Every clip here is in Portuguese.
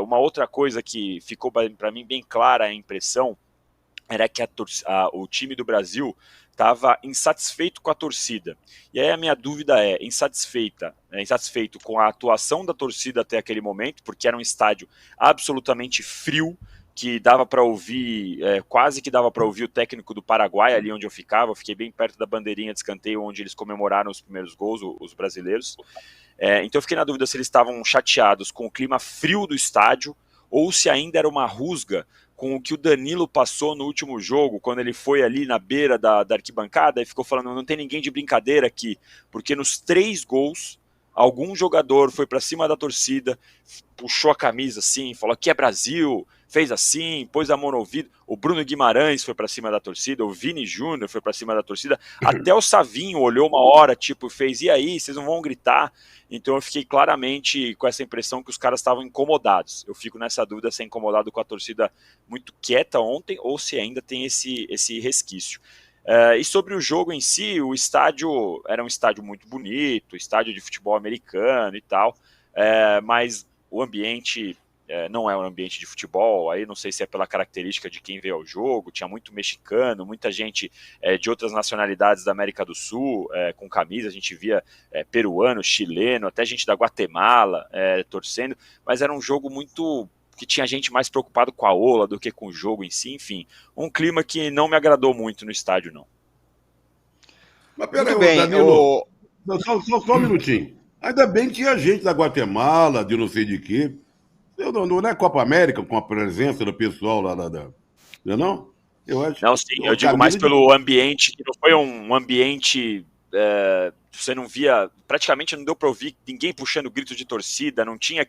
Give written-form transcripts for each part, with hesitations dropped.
Uma outra coisa que ficou para mim bem clara a impressão era que o time do Brasil estava insatisfeito com a torcida. E aí a minha dúvida é, insatisfeito com a atuação da torcida até aquele momento, porque era um estádio absolutamente frio, que dava para ouvir, quase que dava para ouvir o técnico do Paraguai ali onde eu ficava. Eu fiquei bem perto da bandeirinha de escanteio onde eles comemoraram os primeiros gols, os brasileiros. Então eu fiquei na dúvida se eles estavam chateados com o clima frio do estádio ou se ainda era uma rusga com o que o Danilo passou no último jogo, quando ele foi ali na beira da arquibancada e ficou falando, não tem ninguém de brincadeira aqui, porque nos 3 gols, algum jogador foi para cima da torcida, puxou a camisa assim, falou que é Brasil, fez assim, pôs a mão no ouvido. O Bruno Guimarães foi para cima da torcida, o Vini Júnior foi para cima da torcida, até o Savinho olhou uma hora, tipo, fez, e aí, vocês não vão gritar? Então eu fiquei claramente com essa impressão que os caras estavam incomodados. Eu fico nessa dúvida se é incomodado com a torcida muito quieta ontem ou se ainda tem esse resquício. E sobre o jogo em si, o estádio era um estádio muito bonito, estádio de futebol americano e tal, mas o ambiente não é um ambiente de futebol. Aí não sei se é pela característica de quem veio ao jogo, tinha muito mexicano, muita gente de outras nacionalidades da América do Sul com camisa, a gente via peruano, chileno, até gente da Guatemala torcendo, mas era um jogo muito que tinha gente mais preocupado com a ola do que com o jogo em si, enfim, um clima que não me agradou muito no estádio, não. Mas peraí, Danilo, só um minutinho. Ainda bem que tinha gente da Guatemala, de não sei de quê. Não é Copa América com a presença do pessoal lá da. Não é não? Eu acho. Não, sim, eu digo mais pelo ambiente, que não foi um ambiente. Você não via, praticamente não deu para ouvir ninguém puxando grito de torcida, não tinha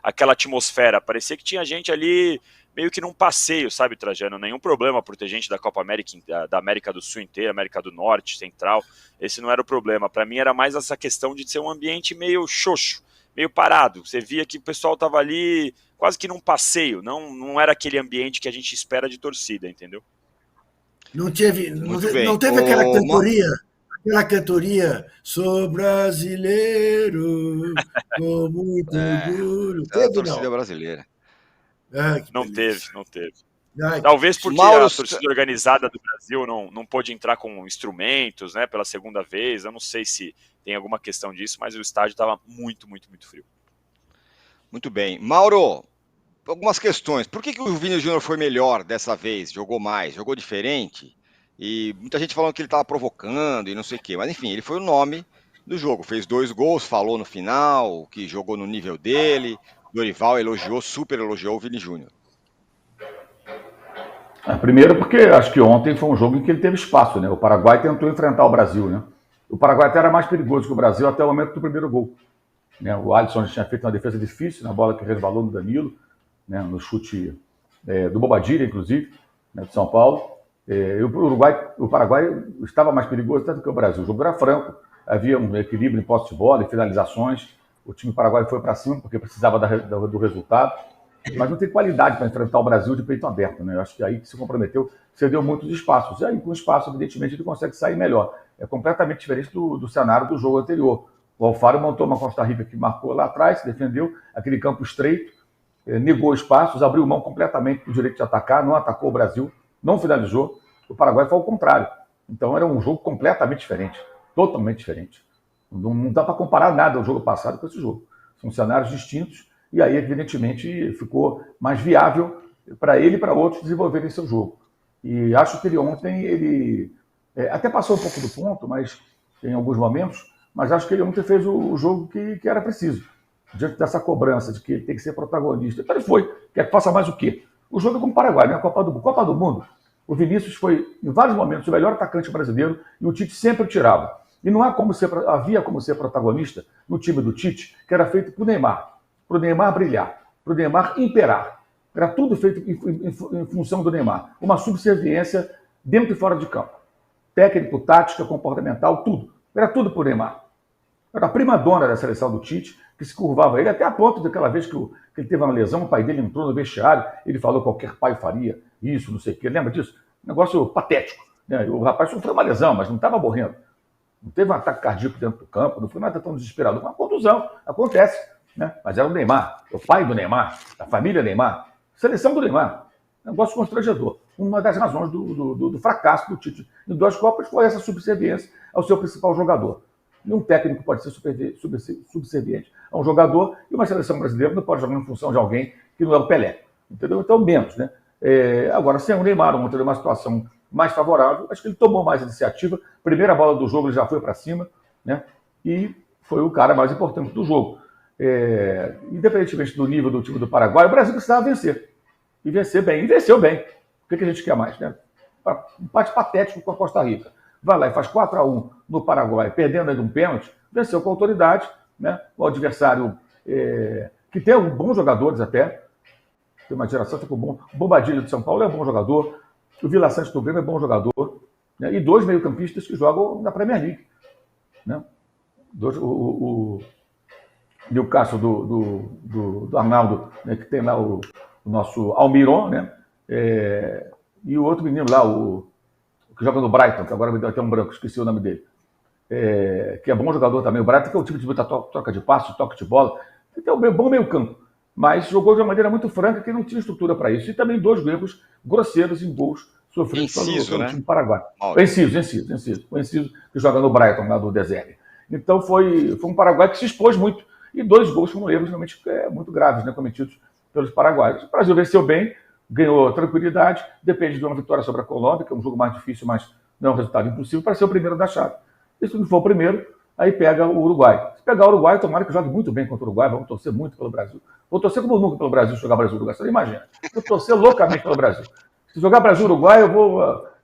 aquela atmosfera, parecia que tinha gente ali meio que num passeio, sabe, Trajano? Nenhum problema por ter gente da Copa América, da América do Sul inteira, América do Norte, Central, esse não era o problema. Para mim era mais essa questão de ser um ambiente meio xoxo, meio parado. Você via que o pessoal estava ali quase que num passeio, não era aquele ambiente que a gente espera de torcida, entendeu? Não teve aquela cantoria, sou brasileiro, com muito orgulho. Teve, torcida brasileira. Não teve. Ai, Talvez porque a torcida organizada do Brasil não pôde entrar com instrumentos, né, pela segunda vez. Eu não sei se tem alguma questão disso, mas o estádio estava muito, muito, muito frio. Muito bem. Mauro, algumas questões. Por que o Vini Júnior foi melhor dessa vez? Jogou mais? Jogou diferente? E muita gente falando que ele estava provocando e não sei o quê. Mas enfim, ele foi o nome do jogo. Fez 2 gols, falou no final, que jogou no nível dele. Dorival super elogiou o Vini Júnior. Primeiro porque acho que ontem foi um jogo em que ele teve espaço, né? O Paraguai tentou enfrentar o Brasil, né? O Paraguai até era mais perigoso que o Brasil até o momento do primeiro gol. Né? O Alisson tinha feito uma defesa difícil na bola que resvalou no Danilo, né? No chute do Bobadilha, inclusive, né? De São Paulo. E o Paraguai estava mais perigoso até do que o Brasil. O jogo era franco, havia um equilíbrio em posse de bola, em finalizações. O time paraguaio foi para cima porque precisava do resultado, mas não tem qualidade para enfrentar o Brasil de peito aberto, né? Eu acho que aí que se comprometeu, cedeu muitos espaços. E aí, com espaço, evidentemente, ele consegue sair melhor. É completamente diferente do cenário do jogo anterior. O Alfaro montou uma Costa Rica que marcou lá atrás, se defendeu, aquele campo estreito, negou espaços, abriu mão completamente do direito de atacar, não atacou o Brasil, não finalizou. O Paraguai foi ao contrário. Então era um jogo completamente diferente, totalmente diferente. Não dá para comparar nada ao jogo passado com esse jogo. São cenários distintos e aí, evidentemente, ficou mais viável para ele e para outros desenvolverem seu jogo. E acho que ele até passou um pouco do ponto, mas em alguns momentos, mas acho que ele ontem fez o jogo que era preciso. Diante dessa cobrança de que ele tem que ser protagonista. Então ele foi. Quer que faça mais o quê? O jogo é com o Paraguai, né? Copa do Mundo. O Vinícius foi, em vários momentos, o melhor atacante brasileiro e o Tite sempre o tirava. E não havia como ser protagonista no time do Tite, que era feito para o Neymar brilhar, para o Neymar imperar. Era tudo feito em função do Neymar. Uma subserviência dentro e fora de campo. Técnico, tática, comportamental, tudo. Era tudo para o Neymar. Era a primadona da seleção do Tite, que se curvava a ele, até a ponto daquela vez que ele teve uma lesão, o pai dele entrou no vestiário, ele falou que qualquer pai faria isso, não sei o quê. Lembra disso? Negócio patético. Né? O rapaz sofreu uma lesão, mas não estava morrendo. Não teve um ataque cardíaco dentro do campo, não foi nada tão desesperador. Uma contusão, acontece. né? Mas era o Neymar, o pai do Neymar, a família Neymar, seleção do Neymar. Negócio constrangedor. Uma das razões do fracasso do Tite em 2 Copas foi essa subserviência ao seu principal jogador. E um técnico pode ser subserviente a um jogador, e uma seleção brasileira não pode jogar em função de alguém que não é o Pelé. Entendeu? Então, menos, né? Agora, sem o Neymar, ontem, uma situação mais favorável, acho que ele tomou mais iniciativa. Primeira bola do jogo, ele já foi para cima, né? E foi o cara mais importante do jogo. Independentemente do nível do time do Paraguai, o Brasil precisava vencer. E vencer bem. E venceu bem. O que a gente quer mais, né? Um empate patético com a Costa Rica. Vai lá e faz 4-1 no Paraguai, perdendo ainda um pênalti, venceu com autoridade, né? O adversário que tem bons jogadores até, tem uma geração que o Bombadilha de São Paulo é um bom jogador, o Vila Sante do Grêmio é bom jogador, né? E 2 meio-campistas que jogam na Premier League, né? E o caso do Arnaldo, né, que tem lá o nosso Almiron, né? E o outro menino lá, o que joga no Brighton, que agora me deu até um branco, esqueci o nome dele, que é bom jogador também. O Brighton que é o time de muita troca de passe, toque de bola, tem um bom meio campo, mas jogou de uma maneira muito franca que não tinha estrutura para isso. E também 2 erros grosseiros em gols sofridos pelo time paraguaio. O Enciso, que joga no Brighton, lá do Deserve. Então foi um Paraguai que se expôs muito, e 2 gols foram erros realmente muito graves, né, cometidos pelos paraguaios. O Brasil venceu bem, ganhou tranquilidade, depende de uma vitória sobre a Colômbia, que é um jogo mais difícil, mas não é um resultado impossível, para ser o primeiro da chave. E se não for o primeiro, aí pega o Uruguai. Se pegar o Uruguai, tomara que jogue muito bem contra o Uruguai, vamos torcer muito pelo Brasil. Vou torcer como nunca pelo Brasil, jogar Brasil-Uruguai, você não imagina. Vou torcer loucamente pelo Brasil. Se jogar Brasil-Uruguai,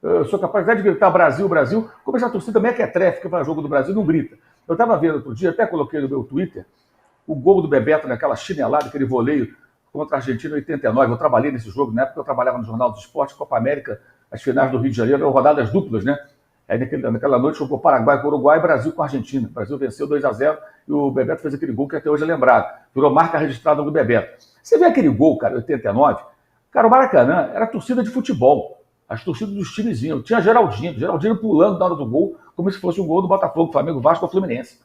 eu sou capaz até de gritar Brasil, Brasil, como essa torcida mequetrefe que vai jogo do Brasil não grita. Eu estava vendo outro dia, até coloquei no meu Twitter, o gol do Bebeto naquela chinelada, aquele voleio contra a Argentina em 89. Eu trabalhei nesse jogo, na época eu trabalhava no Jornal dos Esportes, Copa América, as finais do Rio de Janeiro, eram rodadas duplas, né? Aí naquela noite jogou Paraguai com Uruguai e Brasil com a Argentina. O Brasil venceu 2-0 e o Bebeto fez aquele gol que até hoje é lembrado. Virou marca registrada do Bebeto. Você vê aquele gol, cara, em 89, cara, o Maracanã era torcida de futebol. As torcidas dos timezinhos. Tinha Geraldinho pulando na hora do gol, como se fosse um gol do Botafogo, Flamengo, Vasco ou Fluminense.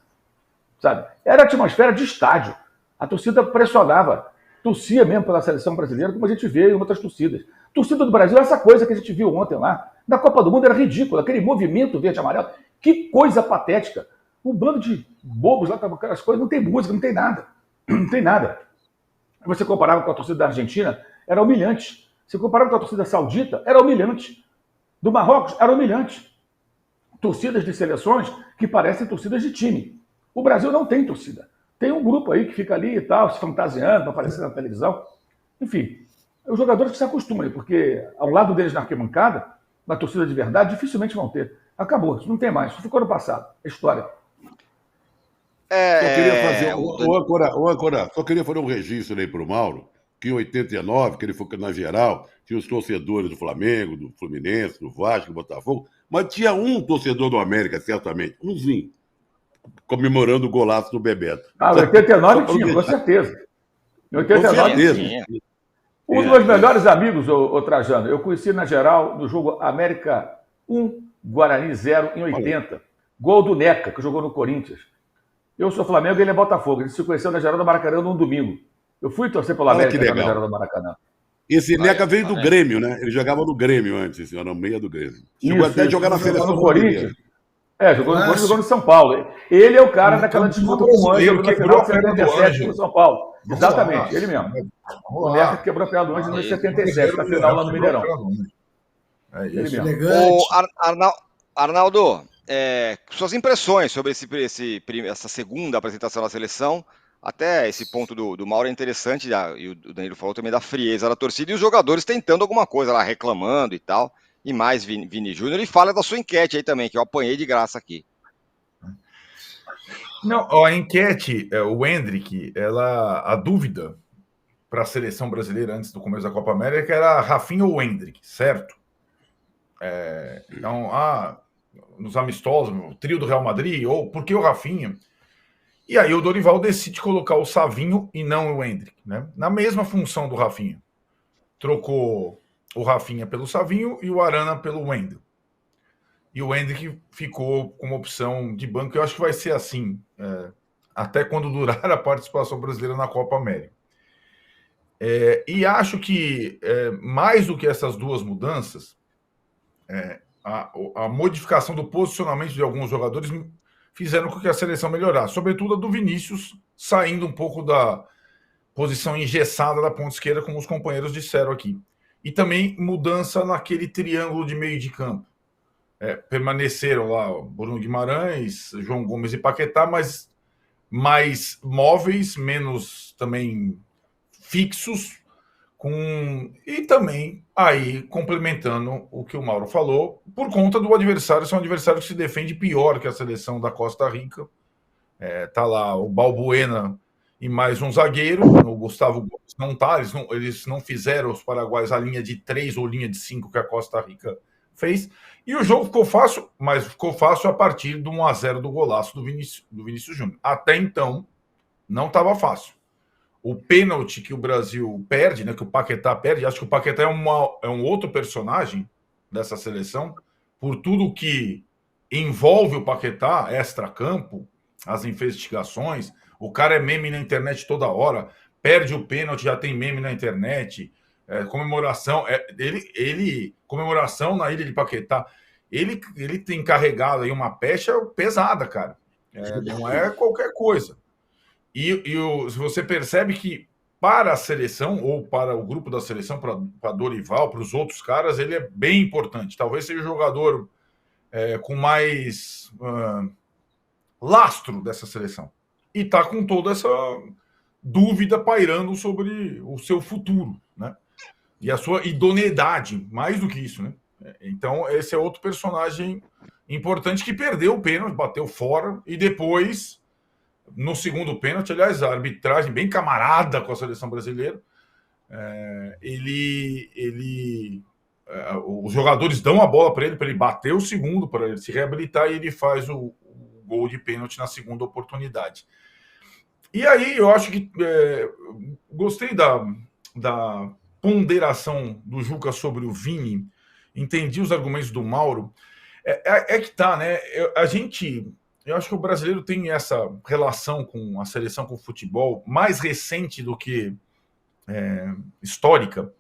Sabe? Era a atmosfera de estádio. A torcida pressionava, torcia mesmo pela seleção brasileira, como a gente vê em outras torcidas. A torcida do Brasil é essa coisa que a gente viu ontem lá. Na Copa do Mundo era ridículo, aquele movimento verde e amarelo. Que coisa patética. Um bando de bobos lá com aquelas coisas, não tem música, não tem nada. Não tem nada. Você comparava com a torcida da Argentina, era humilhante. Você comparava com a torcida saudita, era humilhante. Do Marrocos, era humilhante. Torcidas de seleções que parecem torcidas de time. O Brasil não tem torcida. Tem um grupo aí que fica ali e tal, se fantasiando, para aparecer na televisão. Enfim, os jogadores que se acostumam, porque ao lado deles na arquibancada, na torcida de verdade, dificilmente vão ter. Acabou, isso não tem mais. Isso ficou no passado. É história. Só queria fazer só queria fazer um registro aí para o Mauro, que em 89, que ele foi na geral, tinha os torcedores do Flamengo, do Fluminense, do Vasco, do Botafogo, mas tinha um torcedor do América, certamente, umzinho, comemorando o golaço do Bebeto. Ah, em 89 tinha, com certeza. Em 89 tinha. Um dos meus melhores amigos, o Trajano, eu conheci na geral no jogo América 1, Guarani 0 em 80. Gol do Neca, que jogou no Corinthians. Eu sou Flamengo e ele é Botafogo. Ele se conheceu na geral do Maracanã num domingo. Eu fui torcer pelo América na geral do Maracanã. Esse Neca veio do Grêmio, né? Ele jogava no Grêmio antes, era no meio do Grêmio. Chegou até a jogar na seleção do Corinthians. Jogou no Corinthians, jogou no São Paulo. Ele é o cara daquela disputa com o Ângelo na final de 77 no São Paulo. Exatamente, ele mesmo. O Neca quebrou a perna do Ângelo em 77, na final lá no Mineirão. Ele mesmo. Arnaldo, suas impressões sobre essa segunda apresentação da seleção, até esse ponto do Mauro é interessante, e o Danilo falou também da frieza da torcida, e os jogadores tentando alguma coisa lá, reclamando e tal, e mais Vini Júnior, e fala da sua enquete aí também, que eu apanhei de graça aqui. Não, a enquete, o Hendrick, a dúvida para a seleção brasileira antes do começo da Copa América era Rafinha ou Hendrick, certo? Então, nos amistosos, o trio do Real Madrid, ou por que o Rafinha? E aí o Dorival decide colocar o Savinho e não o Hendrick, né? Na mesma função do Rafinha. Trocou o Rafinha pelo Savinho e o Arana pelo Wendel. E o Hendrick ficou com uma opção de banco. Eu acho que vai ser assim até quando durar a participação brasileira na Copa América. E acho que, mais do que essas duas mudanças, a modificação do posicionamento de alguns jogadores fizeram com que a seleção melhorasse, sobretudo a do Vinícius, saindo um pouco da posição engessada da ponta esquerda, como os companheiros disseram aqui. E também mudança naquele triângulo de meio de campo. Permaneceram lá Bruno Guimarães, João Gomes e Paquetá, mas mais móveis, menos também fixos, e também aí complementando o que o Mauro falou, por conta do adversário, ser um adversário que se defende pior que a seleção da Costa Rica. Tá lá o Balbuena e mais um zagueiro, o Gustavo Gomes não tá, eles não fizeram, os paraguaios, a linha de 3 ou linha de 5 que a Costa Rica fez, e o jogo ficou fácil, mas ficou fácil a partir do 1-0 do golaço do Vinícius Júnior. Até então, não estava fácil. O pênalti que o Brasil perde, né, que o Paquetá perde, acho que o Paquetá é um outro personagem dessa seleção, por tudo que envolve o Paquetá, extra-campo, as investigações, o cara é meme na internet toda hora, perde o pênalti, já tem meme na internet, comemoração, comemoração na ilha de Paquetá, ele tem carregado aí uma pecha pesada, cara, não é qualquer coisa. Se você percebe que para a seleção, ou para o grupo da seleção, para Dorival, para os outros caras, ele é bem importante. Talvez seja o jogador com mais lastro dessa seleção. E está com toda essa dúvida pairando sobre o seu futuro, né? E a sua idoneidade, mais do que isso, né? Então, esse é outro personagem importante que perdeu o pênalti, bateu fora, e depois, no segundo pênalti, aliás, a arbitragem bem camarada com a seleção brasileira, os jogadores dão a bola para ele bater o segundo, para ele se reabilitar, e ele faz o gol de pênalti na segunda oportunidade. E aí eu acho que gostei da ponderação do Juca sobre o Vini, entendi os argumentos do Mauro. Que tá, né? Eu acho que o brasileiro tem essa relação com a seleção, com o futebol, mais recente do que histórica,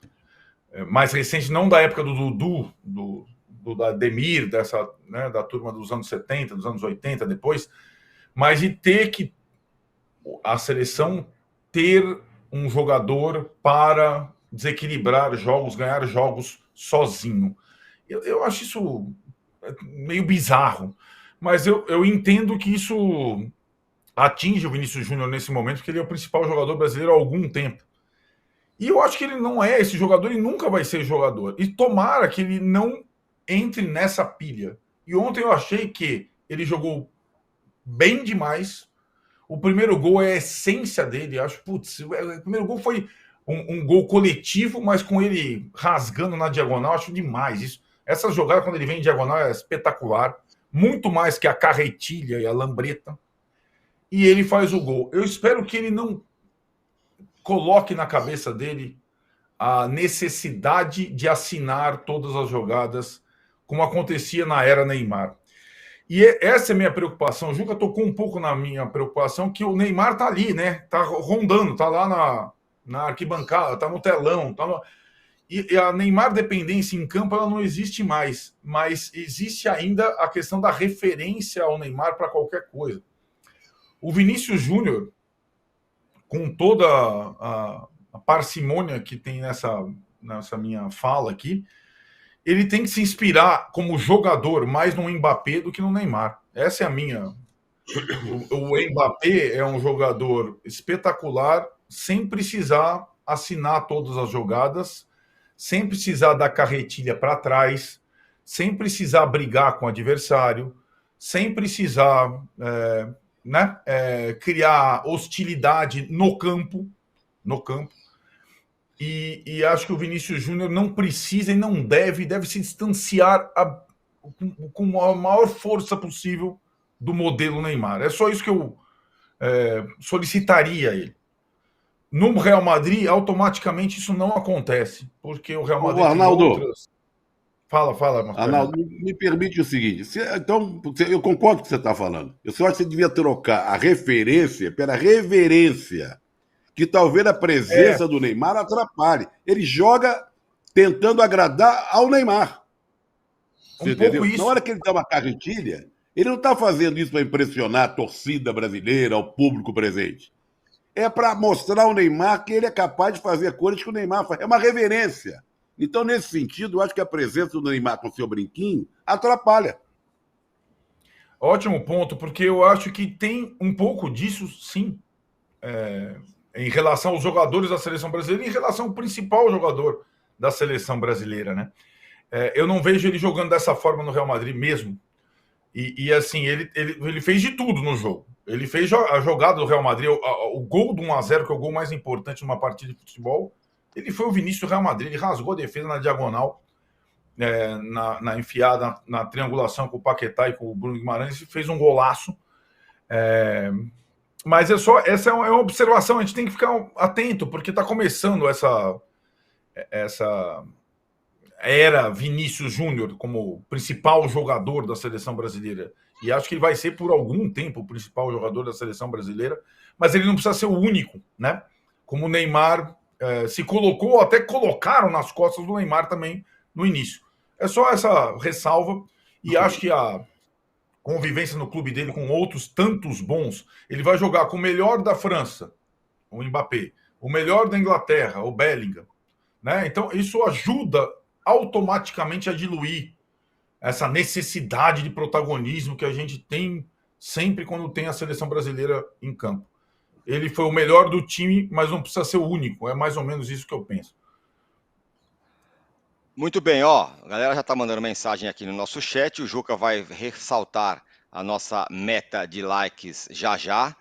mais recente, não da época do Dudu, do Ademir, da turma dos anos 70, dos anos 80, depois, mas de ter que a seleção ter um jogador para desequilibrar jogos, ganhar jogos sozinho. Eu acho isso meio bizarro, mas eu entendo que isso atinge o Vinícius Júnior nesse momento, porque ele é o principal jogador brasileiro há algum tempo. E eu acho que ele não é esse jogador e nunca vai ser jogador. E tomara que ele não entre nessa pilha. E ontem eu achei que ele jogou bem demais. O primeiro gol é a essência dele. Acho, o primeiro gol foi um gol coletivo, mas com ele rasgando na diagonal. Acho demais isso. Essa jogada, quando ele vem em diagonal, é espetacular. Muito mais que a carretilha e a lambreta. E ele faz o gol. Eu espero que ele não coloque na cabeça dele a necessidade de assinar todas as jogadas, como acontecia na era Neymar. E essa é a minha preocupação. O Juca tocou um pouco na minha preocupação, que o Neymar tá ali, né? Tá rondando, tá lá na arquibancada, tá no telão. E a Neymar dependência em campo, ela não existe mais. Mas existe ainda a questão da referência ao Neymar para qualquer coisa. O Vinícius Júnior, com toda a parcimônia que tem nessa minha fala aqui, ele tem que se inspirar como jogador mais no Mbappé do que no Neymar. Essa é a minha. O Mbappé é um jogador espetacular, sem precisar assinar todas as jogadas, sem precisar dar carretilha para trás, sem precisar brigar com o adversário, sem precisar criar hostilidade no campo. E acho que o Vinícius Júnior não precisa e não deve se distanciar com a maior força possível do modelo Neymar. É só isso que eu solicitaria a ele. No Real Madrid, automaticamente isso não acontece, porque o Real Madrid Arnaldo, tem outras... Fala, Marcelo. Arnaldo, me permite o seguinte. Então, eu concordo com o que você está falando. Eu só acho que você devia trocar a referência pela reverência, que talvez a presença do Neymar atrapalhe. Ele joga tentando agradar ao Neymar. Você entendeu? Na hora que ele dá uma carretilha, ele não está fazendo isso para impressionar a torcida brasileira, o público presente. É para mostrar ao Neymar que ele é capaz de fazer coisas que o Neymar faz. É uma reverência. Então, nesse sentido, eu acho que a presença do Neymar com o seu brinquinho atrapalha. Ótimo ponto, porque eu acho que tem um pouco disso, sim, em relação aos jogadores da seleção brasileira, em relação ao principal jogador da seleção brasileira, né? Eu não vejo ele jogando dessa forma no Real Madrid mesmo. E assim, ele fez de tudo no jogo. Ele fez a jogada do Real Madrid, o gol do 1-0, que é o gol mais importante numa partida de futebol. Ele foi o Vinícius do Real Madrid, ele rasgou a defesa na diagonal, na enfiada, na triangulação com o Paquetá e com o Bruno Guimarães, e fez um golaço. Mas essa é uma observação, a gente tem que ficar atento, porque está começando essa era Vinícius Júnior como principal jogador da seleção brasileira. E acho que ele vai ser por algum tempo o principal jogador da seleção brasileira, mas ele não precisa ser o único, né? Como o Neymar se colocou, até colocaram nas costas do Neymar também no início. É só essa ressalva, e acho que a convivência no clube dele com outros tantos bons, ele vai jogar com o melhor da França, o Mbappé, o melhor da Inglaterra, o Bellingham, né? Então isso ajuda automaticamente a diluir essa necessidade de protagonismo que a gente tem sempre quando tem a seleção brasileira em campo. Ele foi o melhor do time, mas não precisa ser o único. É mais ou menos isso que eu penso. Muito bem, ó. A galera já está mandando mensagem aqui no nosso chat. O Juca vai ressaltar a nossa meta de likes já.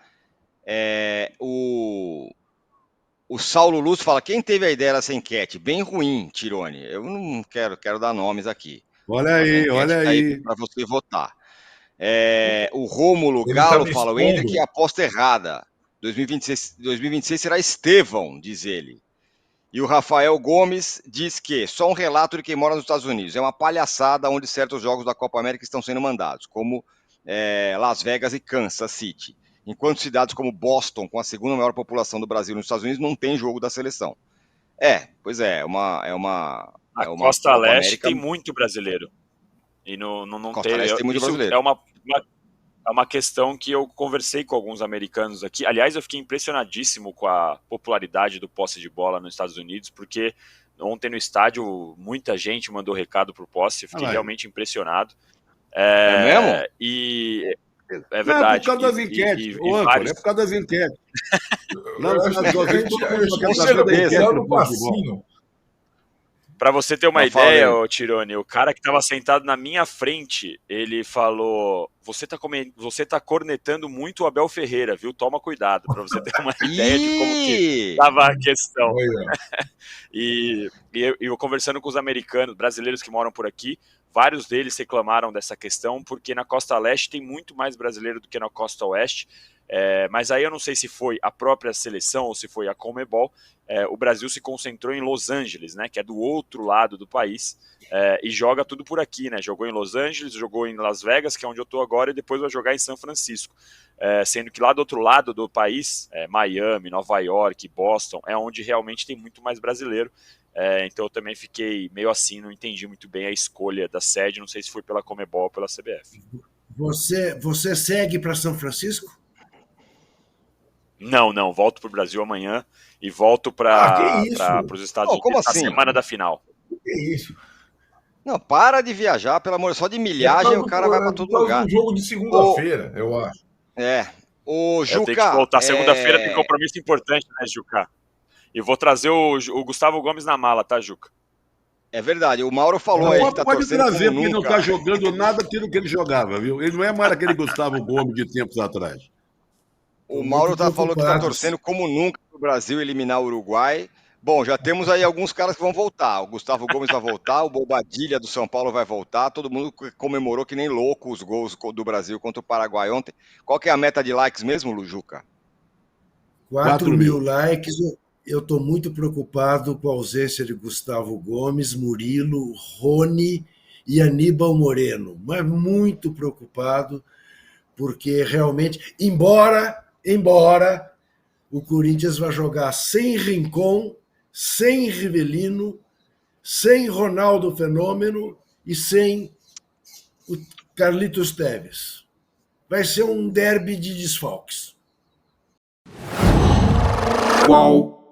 O Saulo Luz fala, quem teve a ideia dessa enquete? Bem ruim, Tirone. Eu não quero dar nomes aqui. Olha aí. Para você votar. O Rômulo Galo fala, o Hendrick aposta errada. 2026 será Estevão, diz ele. E o Rafael Gomes diz que só um relato de quem mora nos Estados Unidos. É uma palhaçada onde certos jogos da Copa América estão sendo mandados, como Las Vegas e Kansas City. Enquanto cidades como Boston, com a segunda maior população do Brasil nos Estados Unidos, não tem jogo da seleção. Pois é. A Costa Leste América... tem muito brasileiro. E não tem muito brasileiro. É uma questão que eu conversei com alguns americanos aqui. Aliás, eu fiquei impressionadíssimo com a popularidade do posse de bola nos Estados Unidos, porque ontem no estádio muita gente mandou recado pro posse. Eu fiquei realmente impressionado. É mesmo? E é verdade. É por causa das enquetes. É por causa das enquetes. Com certeza, é no fascínio. Para você ter uma ideia, Tirone, o cara que estava sentado na minha frente, ele falou, você tá cornetando muito o Abel Ferreira, viu? Toma cuidado, para você ter uma ideia de como que estava a questão. E eu conversando com os americanos, brasileiros que moram por aqui, vários deles reclamaram dessa questão, porque na Costa Leste tem muito mais brasileiro do que na Costa Oeste. Mas aí eu não sei se foi a própria seleção ou se foi a Conmebol. O Brasil se concentrou em Los Angeles, né, que é do outro lado do país, e joga tudo por aqui, né? Jogou em Los Angeles, jogou em Las Vegas, que é onde eu estou agora, e depois vai jogar em São Francisco. Sendo que lá do outro lado do país, Miami, Nova York, Boston, é onde realmente tem muito mais brasileiro. Então eu também fiquei meio assim, não entendi muito bem a escolha da sede, não sei se foi pela Conmebol ou pela CBF. Você segue para São Francisco? Não, volto para o Brasil amanhã e volto para os Estados Unidos na semana da final. Que isso? Não, para de viajar, pelo amor, só de milhagem o cara vai para todo lugar. Um jogo de segunda-feira, eu acho. O Juca... Eu tenho que voltar, segunda-feira tem compromisso importante, né, Juca? E vou trazer o Gustavo Gomes na mala, tá, Juca? É verdade, o Mauro falou aí que tá pode torcendo trazer, como porque nunca. Não tá jogando nada daquilo que ele jogava, viu? Ele não é mais aquele Gustavo Gomes de tempos atrás. O Mauro falou que tá torcendo como nunca pro Brasil eliminar o Uruguai. Bom, já temos aí alguns caras que vão voltar. O Gustavo Gomes vai voltar, o Bobadilha do São Paulo vai voltar. Todo mundo comemorou que nem louco os gols do Brasil contra o Paraguai ontem. Qual que é a meta de likes mesmo, Lujuca? 4.000 likes. Eu estou muito preocupado com a ausência de Gustavo Gomes, Murilo, Rony e Aníbal Moreno, mas muito preocupado, porque realmente, embora o Corinthians vá jogar sem Rincon, sem Rivelino, sem Ronaldo Fenômeno e sem o Carlitos Teves. Vai ser um derby de desfalques. Qual?